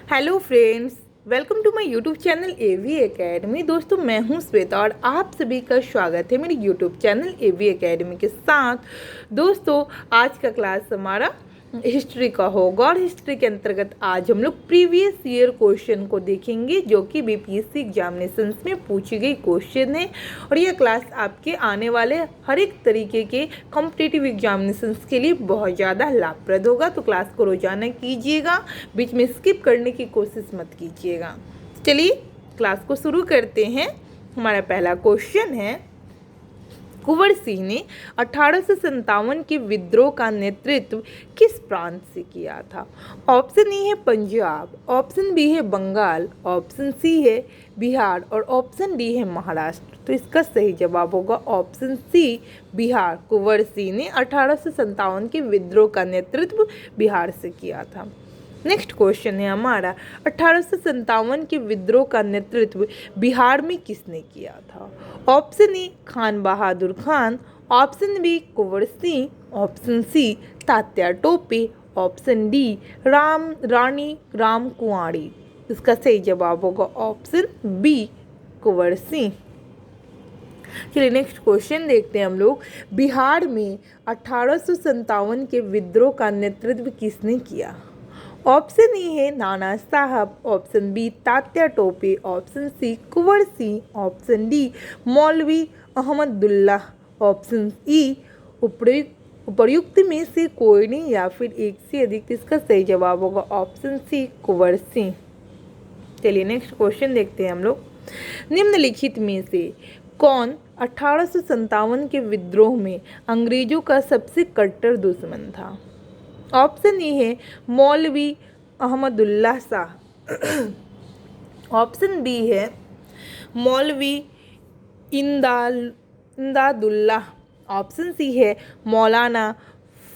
Hello friends, welcome to my YouTube channel AV academy. दोस्तों, मैं हूं श्वेता और आप सभी का स्वागत है मेरे यूट्यूब चैनल एवी एकेडमी के साथ। दोस्तों, आज का क्लास हमारा हिस्ट्री का होगा और हिस्ट्री के अंतर्गत आज हम लोग प्रीवियस ईयर क्वेश्चन को देखेंगे जो कि बीपीएससी एग्जामिनेशंस में पूछी गई क्वेश्चन है। और यह क्लास आपके आने वाले हर एक तरीके के कॉम्पिटिटिव एग्जामिनेशंस के लिए बहुत ज़्यादा लाभप्रद होगा। तो क्लास को रोजाना कीजिएगा, बीच में स्किप करने की कोशिश मत कीजिएगा। चलिए क्लास को शुरू करते हैं। हमारा पहला क्वेश्चन है, कुंवर सिंह ने 1857 के विद्रोह का नेतृत्व किस प्रांत से किया था? ऑप्शन ए है पंजाब, ऑप्शन बी है बंगाल, ऑप्शन सी है बिहार और ऑप्शन डी है महाराष्ट्र। तो इसका सही जवाब होगा ऑप्शन सी बिहार। कुंवर सिंह ने 1857 के विद्रोह का नेतृत्व बिहार से किया था। नेक्स्ट क्वेश्चन है हमारा, 1857 के विद्रोह का नेतृत्व बिहार में किसने किया था? Option A Khan Bahadur Khan, option B Kunwar Singh, option C Tatya Tope, option D Rani Ram Kunwari. इसका सही जवाब होगा ऑप्शन बी कुंवर सिंह। चलिए नेक्स्ट क्वेश्चन देखते हैं हम लोग। बिहार में 1857 के विद्रोह का नेतृत्व किसने किया? ऑप्शन ए है Nana Sahab, option B Tatya Tope, option C Kunwar Singh, option D Maulvi Ahmadullah, option E उपर्युक्त में से कोई नहीं या फिर एक से अधिक। इसका सही जवाब होगा ऑप्शन सी कुंवर सिंह। चलिए नेक्स्ट क्वेश्चन देखते हैं हम लोग। निम्नलिखित में से कौन 1857 के विद्रोह में अंग्रेजों का सबसे कट्टर दुश्मन था? ऑप्शन ए है मौलवी अहमदुल्लाह शाह, ऑप्शन बी है मौलवी इमदादुल्लाह, ऑप्शन सी है मौलाना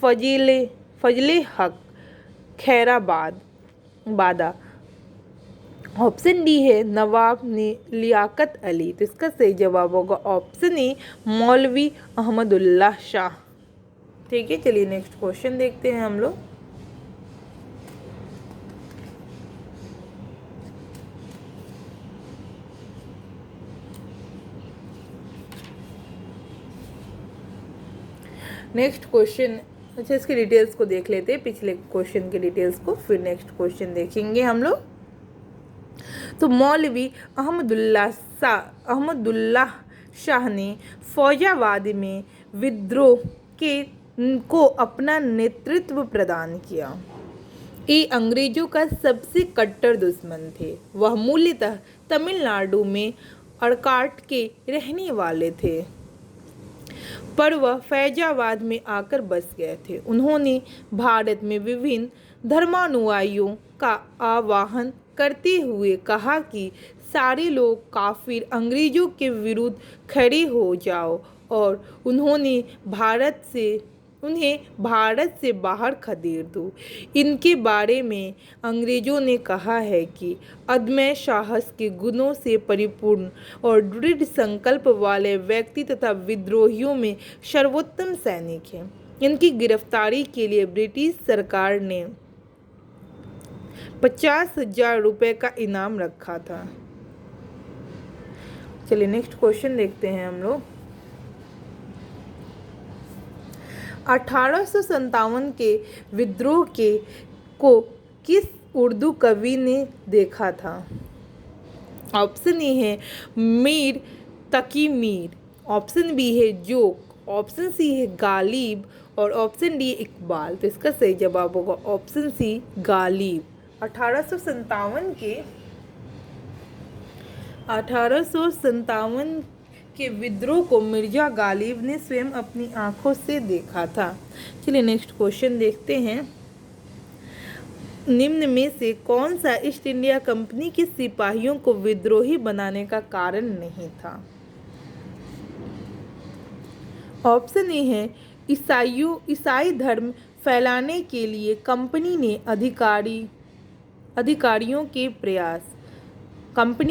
फजले हक खैराबादा, ऑप्शन डी है नवाब लियाकत अली। तो इसका सही जवाब होगा ऑप्शन ए मौलवी अहमदुल्लाह शाह। ठीक है, चलिए नेक्स्ट क्वेश्चन देखते हैं हम लोग। नेक्स्ट क्वेश्चन, अच्छा इसके डिटेल्स को देख लेते हैं, पिछले क्वेश्चन के डिटेल्स को, फिर नेक्स्ट क्वेश्चन देखेंगे हम लोग। तो मौलवी अहमदुल्लाह शाह ने फौजाबाद में विद्रोह को अपना नेतृत्व प्रदान किया। ये अंग्रेजों का सबसे कट्टर दुश्मन थे। वह मूलतः तमिलनाडु में अड़काट के रहने वाले थे, पर वह फैजाबाद में आकर बस गए थे। उन्होंने भारत में विभिन्न धर्मानुयायियों का आह्वान करते हुए कहा कि सारे लोग काफिर अंग्रेजों के विरुद्ध खड़े हो जाओ और उन्हें भारत से बाहर खदेड़ दो। इनके बारे में अंग्रेजों ने कहा है कि अदम्य साहस के गुणों से परिपूर्ण और दृढ़ संकल्प वाले व्यक्ति तथा विद्रोहियों में सर्वोत्तम सैनिक हैं। इनकी गिरफ्तारी के लिए ब्रिटिश सरकार ने 50,000 रुपये का इनाम रखा था। चलिए नेक्स्ट क्वेश्चन देखते हैं हम लोग। 1857 के विद्रोह को किस उर्दू कवि ने देखा था? ऑप्शन ए है मीर तकी मीर, ऑप्शन बी है जोक, ऑप्शन सी है गालिब और ऑप्शन डी इकबाल। तो इसका सही जवाब होगा ऑप्शन सी गालिब। 1857 के विद्रोह को मिर्जा गालिब ने स्वयं अपनी आंखों से देखा था। चलिए नेक्स्ट क्वेश्चन देखते हैं। निम्न में से कौन सा ईस्ट इंडिया कंपनी के सिपाहियों को विद्रोही बनाने का कारण नहीं था? ऑप्शन ए है ईसाई धर्म फैलाने के लिए कंपनी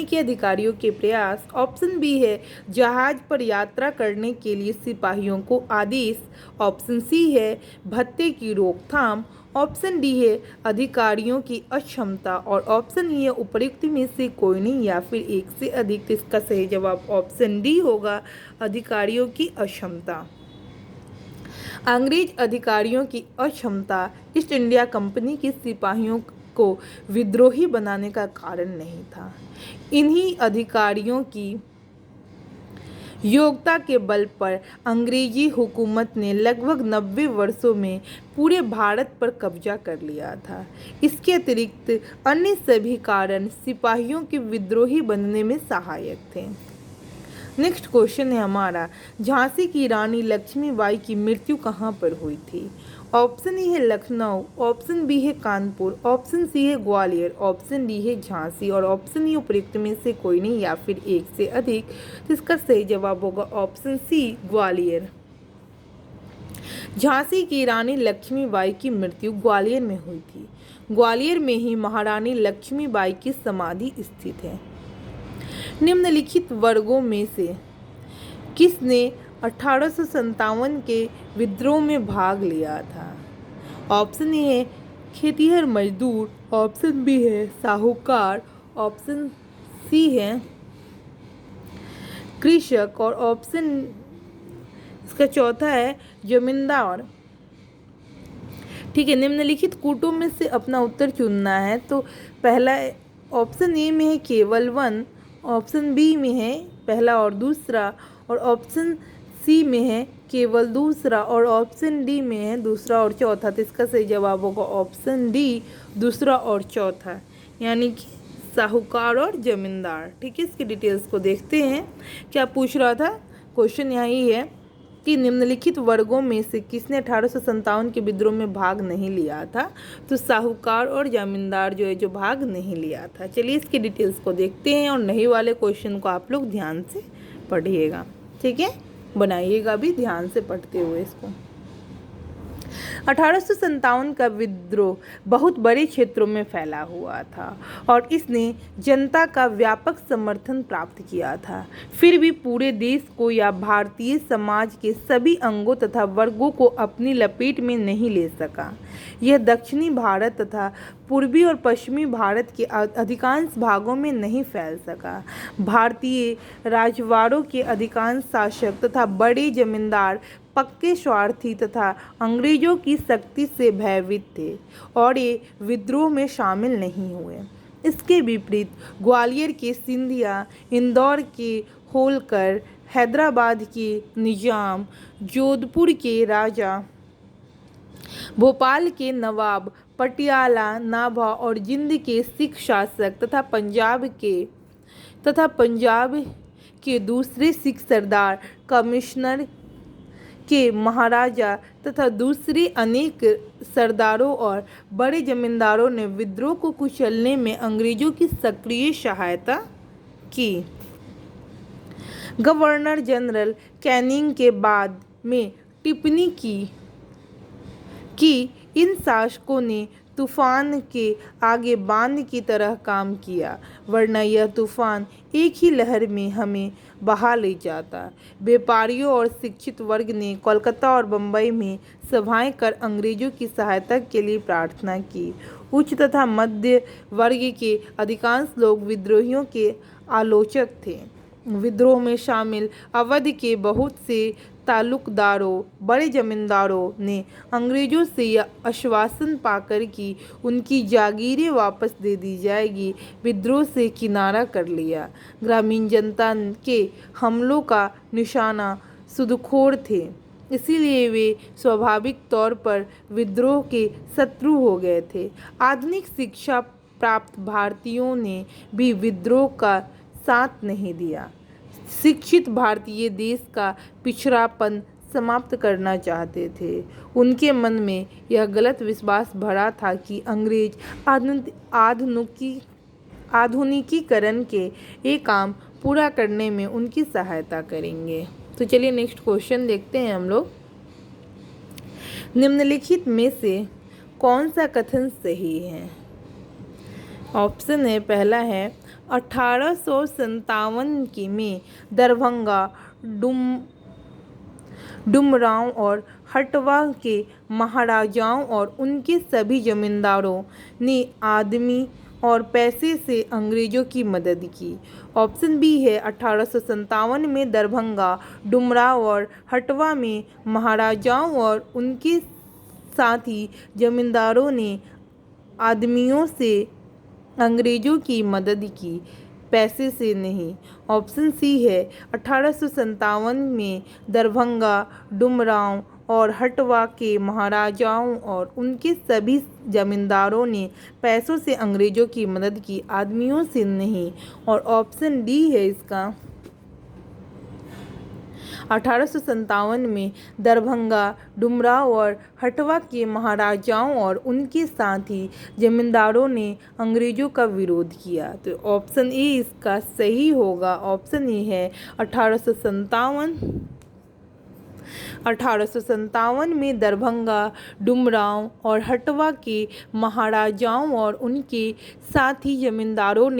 के अधिकारियों के प्रयास, ऑप्शन बी है जहाज पर यात्रा करने के लिए सिपाहियों को आदेश, ऑप्शन सी है भत्ते की रोकथाम, ऑप्शन डी है अधिकारियों की अक्षमता और ऑप्शन ई है उपर्युक्त में से कोई नहीं या फिर एक से अधिक। तो इसका सही जवाब ऑप्शन डी होगा, अधिकारियों की अक्षमता। अंग्रेज अधिकारियों की अक्षमता ईस्ट इंडिया कंपनी के सिपाहियों को विद्रोही बनाने का कारण नहीं था। इन्हीं अधिकारियों की योग्यता के बल पर अंग्रेजी हुकूमत ने लगभग 90 वर्षों में पूरे भारत पर कब्जा कर लिया था। इसके अतिरिक्त अन्य सभी कारण सिपाहियों के विद्रोही बनने में सहायक थे। नेक्स्ट क्वेश्चन है हमारा, झांसी की रानी लक्ष्मीबाई की मृत्यु कहाँ पर हुई थी? ऑप्शन ए है लखनऊ, ऑप्शन बी है कानपुर, ऑप्शन सी है ग्वालियर, ऑप्शन डी है झांसी और ऑप्शन ई उपयुक्त में से कोई नहीं या फिर एक से अधिक। तो इसका सही जवाब होगा ऑप्शन सी ग्वालियर। झांसी की रानी लक्ष्मीबाई की मृत्यु ग्वालियर में हुई थी। ग्वालियर में ही महारानी लक्ष्मीबाई की समाधि स्थित है। निम्नलिखित वर्गों में से किसने 1857 के विद्रोह में भाग लिया था? ऑप्शन ए है खेतिहर मजदूर, ऑप्शन बी है साहूकार, ऑप्शन सी है कृषक और ऑप्शन इसका चौथा है जमींदार। ठीक है, निम्नलिखित कूटों में से अपना उत्तर चुनना है। तो पहला ऑप्शन ए में है केवल वन, ऑप्शन बी में है पहला और दूसरा और ऑप्शन सी में है केवल दूसरा और ऑप्शन डी में है दूसरा और चौथा। तो इसका सही जवाब होगा ऑप्शन डी, दूसरा और चौथा, यानी कि साहूकार और जमींदार। ठीक है, इसकी डिटेल्स को देखते हैं। क्या पूछ रहा था क्वेश्चन? यही है कि निम्नलिखित वर्गों में से किसने 1857 के विद्रोह में भाग नहीं लिया था? तो साहूकार और जमींदार जो है जो भाग नहीं लिया था। चलिए इसकी डिटेल्स को देखते हैं और नहीं वाले क्वेश्चन को आप लोग ध्यान से पढ़िएगा। ठीक है, बनाइएगा भी ध्यान से पढ़ते हुए इसको। 1857 का विद्रोह बहुत बड़े क्षेत्रों में फैला हुआ था और इसने जनता का व्यापक समर्थन प्राप्त किया था। फिर भी पूरे देश को या भारतीय समाज के सभी अंगों तथा वर्गों को अपनी लपेट में नहीं ले सका। यह दक्षिणी भारत तथा पूर्वी और पश्चिमी भारत के अधिकांश भागों में नहीं फैल सका। भारतीय राजवाड़ों के अधिकांश शासक तथा बड़े जमींदार पक्के स्वार्थी तथा अंग्रेजों की शक्ति से भयभीत थे और ये विद्रोह में शामिल नहीं हुए। इसके विपरीत ग्वालियर के सिंधिया, इंदौर के होलकर, हैदराबाद के निजाम, जोधपुर के राजा, भोपाल के नवाब, पटियाला, नाभा और जिंद के सिख शासक तथा पंजाब के दूसरे सिख सरदार, कमिश्नर के महाराजा तथा दूसरे अनेक सरदारों और बड़े जमींदारों ने विद्रोह को कुचलने में अंग्रेजों की सक्रिय सहायता की। गवर्नर जनरल कैनिंग के बाद में टिप्पणी की कि इन शासकों ने तूफान के आगे बांध की तरह काम किया, वरना यह तूफान एक ही लहर में हमें बहा ले जाता। व्यापारियों और शिक्षित वर्ग ने कोलकाता और बम्बई में सभाएं कर अंग्रेजों की सहायता के लिए प्रार्थना की। उच्च तथा मध्य वर्ग के अधिकांश लोग विद्रोहियों के आलोचक थे। विद्रोह में शामिल अवध के बहुत से तालुकदारों, बड़े जमींदारों ने अंग्रेजों से यह आश्वासन पाकर कि उनकी जागीरें वापस दे दी जाएगी, विद्रोह से किनारा कर लिया। ग्रामीण जनता के हमलों का निशाना सूदखोर थे, इसीलिए वे स्वाभाविक तौर पर विद्रोह के शत्रु हो गए थे। आधुनिक शिक्षा प्राप्त भारतीयों ने भी विद्रोह का साथ नहीं दिया। शिक्षित भारतीय देश का पिछड़ापन समाप्त करना चाहते थे। उनके मन में यह गलत विश्वास भरा था कि अंग्रेज आधुनिकीकरण के एक काम पूरा करने में उनकी सहायता करेंगे। तो चलिए नेक्स्ट क्वेश्चन देखते हैं हम लोग। निम्नलिखित में से कौन सा कथन सही है? ऑप्शन है पहला है 1857 की में दरभंगा, डुमरांव और हटवा के महाराजाओं और उनके सभी जमींदारों ने आदमी और पैसे से अंग्रेजों की मदद की। ऑप्शन बी है 1857 में दरभंगा, डुमरांव और हटवा में महाराजाओं और उनके साथी जमींदारों ने आदमियों से अंग्रेजों की मदद की, पैसे से नहीं। ऑप्शन सी है 1857 में दरभंगा, डुमरांव और हटवा के महाराजाओं और उनके सभी जमींदारों ने पैसों से अंग्रेजों की मदद की, आदमियों से नहीं। और ऑप्शन डी है इसका 1857 में दरभंगा, डुमरांव और हटवा के महाराजाओं और उनके साथी जमींदारों ने अंग्रेजों का विरोध किया। तो ऑप्शन ए इसका सही होगा। ऑप्शन ए है 1857 में दरभंगा, डुमरांव और हटवा के महाराजाओं और उनके साथी जमींदारों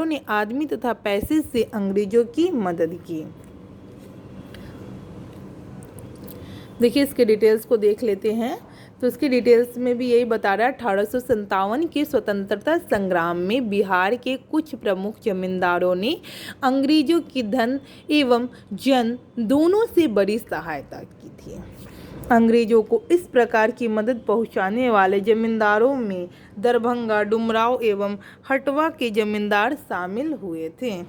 ने आदमी तथा पैसे से अंग्रेजों की मदद की। देखिए इसके डिटेल्स को देख लेते हैं। तो इसके डिटेल्स में भी यही बता रहा है 1857 के स्वतंत्रता संग्राम में बिहार के कुछ प्रमुख जमींदारों ने अंग्रेजों की धन एवं जन दोनों से बड़ी सहायता की थी। अंग्रेजों को इस प्रकार की मदद पहुंचाने वाले जमींदारों में दरभंगा, डुमरांव एवं हटवा के जमींदार शामिल हुए थे।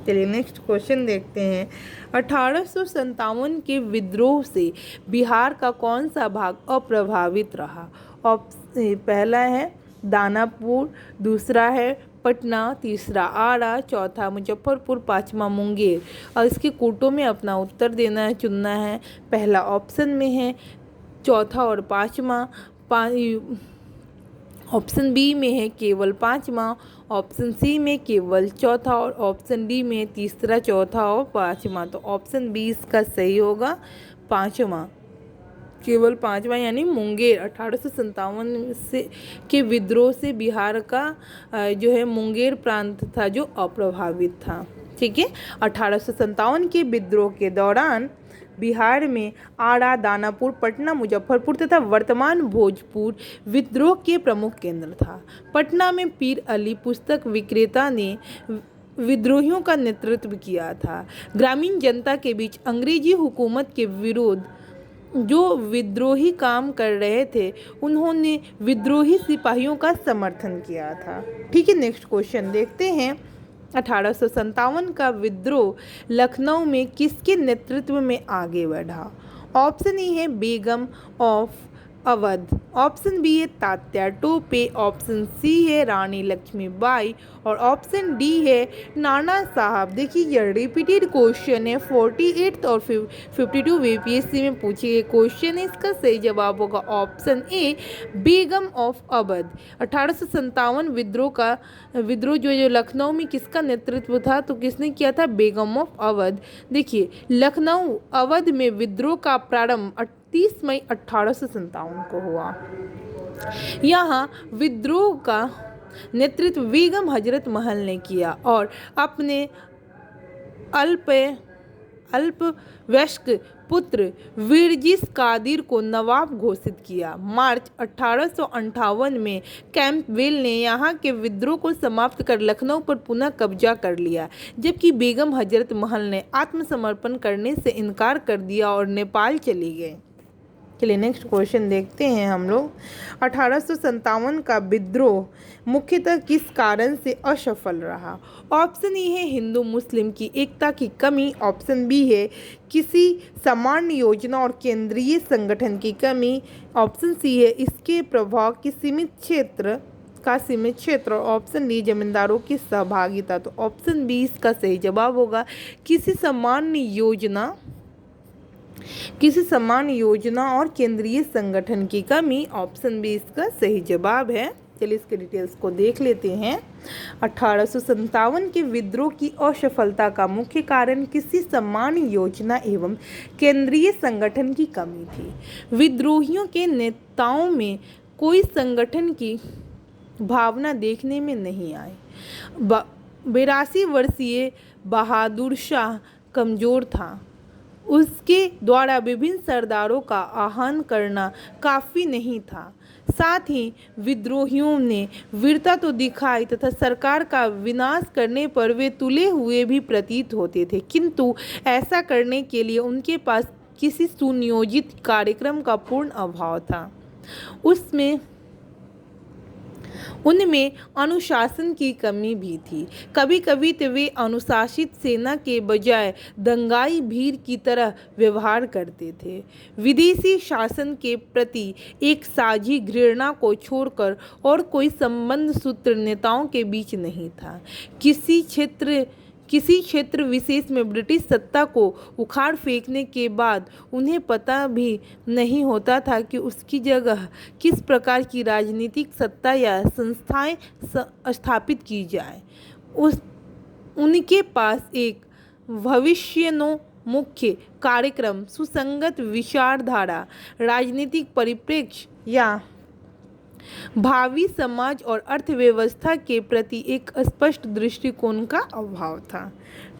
चलिए नेक्स्ट क्वेश्चन देखते हैं। 1857 के विद्रोह से बिहार का कौन सा भाग अप्रभावित रहा? पहला है दानापुर, दूसरा है पटना, तीसरा आरा, चौथा मुजफ्फरपुर, पांचवा मुंगेर। और इसके कोटों में अपना उत्तर देना है, चुनना है। पहला ऑप्शन में है चौथा और पांचवा, ऑप्शन बी में है केवल पांचवा, ऑप्शन सी में केवल चौथा और ऑप्शन डी में तीसरा, चौथा और पांचवा। तो ऑप्शन बी इसका सही होगा, पांचवा, केवल पांचवा यानी मुंगेर। 1857 से के विद्रोह से बिहार का जो है मुंगेर प्रांत था जो अप्रभावित था। ठीक है। 1857 के विद्रोह के दौरान बिहार में आरा, दानापुर, पटना, मुजफ्फरपुर तथा वर्तमान भोजपुर विद्रोह के प्रमुख केंद्र था। पटना में पीर अली पुस्तक विक्रेता ने विद्रोहियों का नेतृत्व किया था। ग्रामीण जनता के बीच अंग्रेजी हुकूमत के विरोध जो विद्रोही काम कर रहे थे उन्होंने विद्रोही सिपाहियों का समर्थन किया था। ठीक है। नेक्स्ट क्वेश्चन देखते हैं। 1857 का विद्रोह लखनऊ में किसके नेतृत्व में आगे बढ़ा? ऑप्शन ए है बेगम ऑफ अवध, ऑप्शन बी है तात्या टोपे, ऑप्शन सी है रानी लक्ष्मीबाई और ऑप्शन डी है नाना साहब। देखिए ये रिपीटेड क्वेश्चन है, 48 और 52 बीपीएससी में पूछे गए क्वेश्चन है। इसका सही जवाब होगा option A Begum of Awadh. 1857 विद्रोह जो लखनऊ में किसका नेतृत्व था? तो किसने किया था? बेगम ऑफ अवध। देखिए लखनऊ अवध में विद्रोह का प्रारंभ 30 मई 1857 को हुआ। यहाँ विद्रोह का नेतृत्व बेगम हजरत महल ने किया और अपने अल्पवयस्क पुत्र वीरजिस कादिर को नवाब घोषित किया। मार्च 1858 में कैंपबेल ने यहाँ के विद्रोह को समाप्त कर लखनऊ पर पुनः कब्जा कर लिया, जबकि बेगम हजरत महल ने आत्मसमर्पण करने से इनकार कर दिया और नेपाल चली गए। चलिए नेक्स्ट क्वेश्चन देखते हैं हम लोग। 1857 का विद्रोह मुख्यतः किस कारण से असफल रहा? ऑप्शन ए है हिंदू मुस्लिम की एकता की कमी, ऑप्शन बी है किसी सामान्य योजना और केंद्रीय संगठन की कमी, ऑप्शन सी है इसके प्रभाव की सीमित क्षेत्र और ऑप्शन डी जमींदारों की सहभागिता। तो ऑप्शन बी इसका सही जवाब होगा, किसी सामान्य योजना और केंद्रीय संगठन की कमी। ऑप्शन बी इसका सही जवाब है। चलिए इसके डिटेल्स को देख लेते हैं। 1857 के विद्रोह की असफलता का मुख्य कारण किसी सामान्य योजना एवं केंद्रीय संगठन की कमी थी। विद्रोहियों के नेताओं में कोई संगठन की भावना देखने में नहीं आई। 82 वर्षीय बहादुर शाह कमज़ोर था। उसके द्वारा विभिन्न सरदारों का आह्वान करना काफ़ी नहीं था। साथ ही विद्रोहियों ने वीरता तो दिखाई तथा सरकार का विनाश करने पर वे तुले हुए भी प्रतीत होते थे, किंतु ऐसा करने के लिए उनके पास किसी सुनियोजित कार्यक्रम का पूर्ण अभाव था। उनमें अनुशासन की कमी भी थी। कभी कभी तो वे अनुशासित सेना के बजाय दंगाई भीड़ की तरह व्यवहार करते थे। विदेशी शासन के प्रति एक साझी घृणा को छोड़कर और कोई संबंध सूत्र नेताओं के बीच नहीं था। किसी क्षेत्र विशेष में ब्रिटिश सत्ता को उखाड़ फेंकने के बाद उन्हें पता भी नहीं होता था कि उसकी जगह किस प्रकार की राजनीतिक सत्ता या संस्थाएं स्थापित की जाए। उनके पास एक भविष्योन्मुख कार्यक्रम, सुसंगत विचारधारा, राजनीतिक परिप्रेक्ष्य या भावी समाज और अर्थव्यवस्था के प्रति एक स्पष्ट दृष्टिकोण का अभाव था।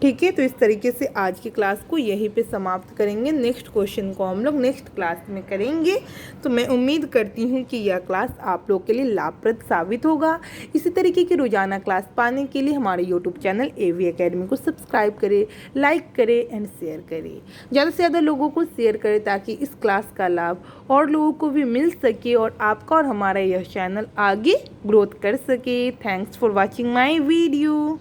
ठीक है, तो इस तरीके से आज की क्लास को यहीं पे समाप्त करेंगे। नेक्स्ट क्वेश्चन को हम लोग नेक्स्ट क्लास में करेंगे। तो मैं उम्मीद करती हूँ कि यह क्लास आप लोग के लिए लाभप्रद साबित होगा। इसी तरीके की रोजाना क्लास पाने के लिए हमारे यूट्यूब चैनल AV एकेडमी को सब्सक्राइब करें, लाइक करें एंड शेयर करें। ज़्यादा से ज़्यादा लोगों को शेयर करें ताकि इस क्लास का लाभ और लोगों को भी मिल सके और आपका और हमारा यह चैनल आगे ग्रोथ कर सके। Thanks for watching my video.